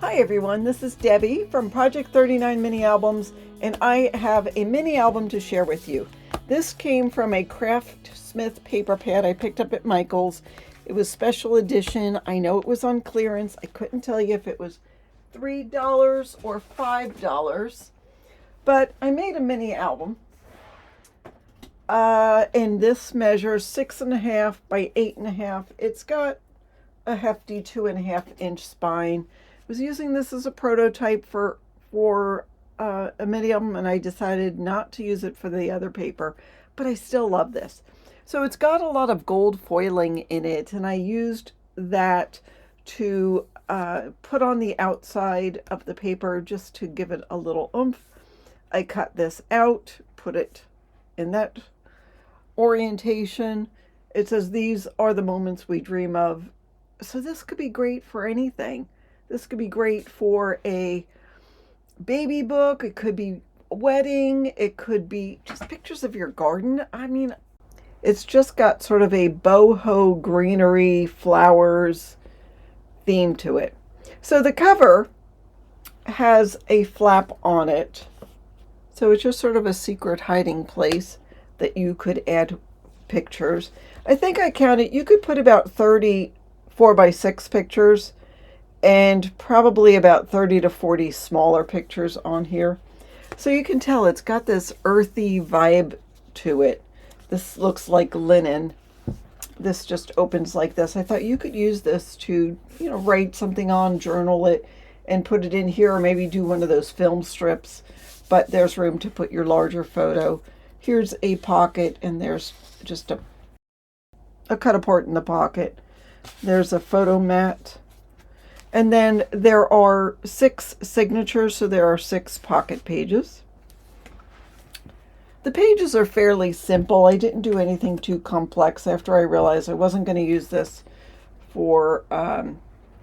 Hi everyone, this is Debbie from Project 39 Mini Albums, and I have a mini album to share with you. This came from a Craftsmith paper pad I picked up at Michael's. It was special edition. I know it was on clearance. I couldn't tell you if it was $3 or $5, but I made a mini album. And this measures 6.5 by 8.5. It's got a hefty 2.5-inch spine. I was using this as a prototype for a mini album, and I decided not to use it for the other paper, but I still love this. So it's got a lot of gold foiling in it, and I used that to put on the outside of the paper just to give it a little oomph. I cut this out, put it in that orientation. It says, "These are the moments we dream of." So this could be great for anything. This could be great for a baby book. It could be a wedding. It could be just pictures of your garden. I mean, it's just got sort of a boho greenery flowers theme to it. So the cover has a flap on it. So it's just sort of a secret hiding place that you could add pictures. I think I counted, you could put about 30 4x6 pictures and probably about 30 to 40 smaller pictures on here. So you can tell it's got this earthy vibe to it. This looks like linen. This just opens like this. I thought you could use this to, write something on, journal it, and put it in here, or maybe do one of those film strips. But there's room to put your larger photo. Here's a pocket, and there's just a cut apart in the pocket. There's a photo mat. And then there are 6 signatures, so there are 6 pocket pages. The pages are fairly simple. I didn't do anything too complex after I realized I wasn't going to use this for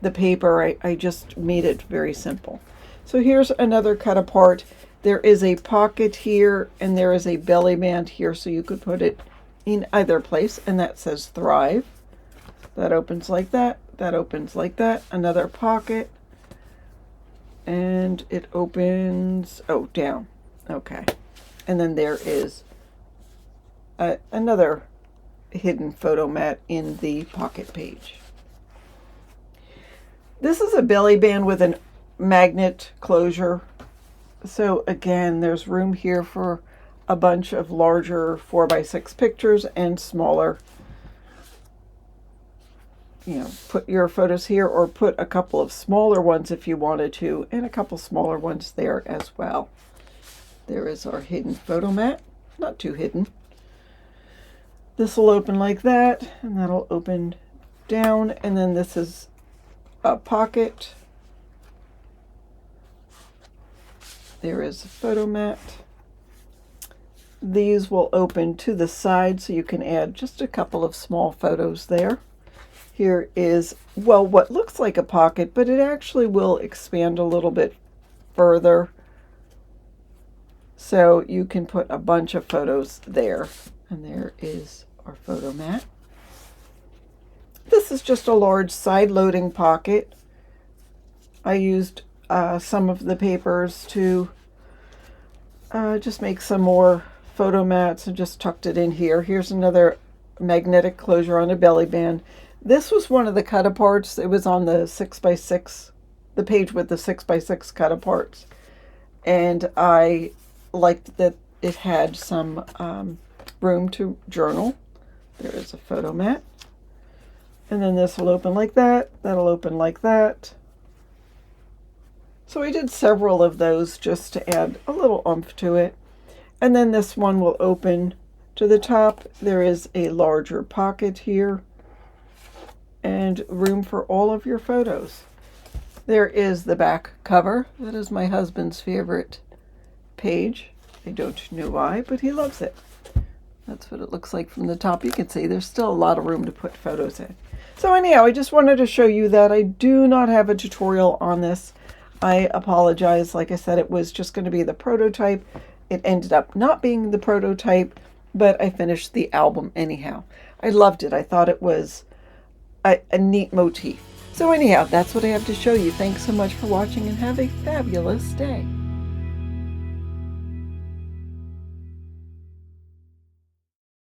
the paper. I just made it very simple. So here's another cut apart. There is a pocket here, and there is a belly band here, so you could put it in either place, and that says Thrive. That opens like that. That opens like that. Another pocket, and it opens, down. Okay. And then there is another hidden photo mat in the pocket page. This is a belly band with a magnet closure. So again, there's room here for a bunch of larger 4x6 pictures and smaller. Put your photos here, or put a couple of smaller ones if you wanted to, and a couple smaller ones there as well. There is our hidden photo mat. Not too hidden. This will open like that, and that'll open down, and then this is a pocket. There is a photo mat. These will open to the side, so you can add just a couple of small photos there. Here is, what looks like a pocket, but it actually will expand a little bit further. So you can put a bunch of photos there. And there is our photo mat. This is just a large side-loading pocket. I used some of the papers to just make some more photo mats and just tucked it in here. Here's another magnetic closure on a belly band. This was one of the cut aparts. It was on the 6x6, the page with the 6x6 cut aparts. And I liked that it had some room to journal. There is a photo mat. And then this will open like that. That'll open like that. So I did several of those just to add a little oomph to it. And then this one will open to the top. There is a larger pocket here, and room for all of your photos. There is the back cover. That is my husband's favorite page. I don't know why, but he loves it. That's what it looks like from the top. You can see there's still a lot of room to put photos in. So anyhow, I just wanted to show you that I do not have a tutorial on this. I apologize. Like I said, it was just going to be the prototype. It ended up not being the prototype, but I finished the album anyhow. I loved it. I thought it was a neat motif. So anyhow, that's what I have to show you. Thanks so much for watching and have a fabulous day.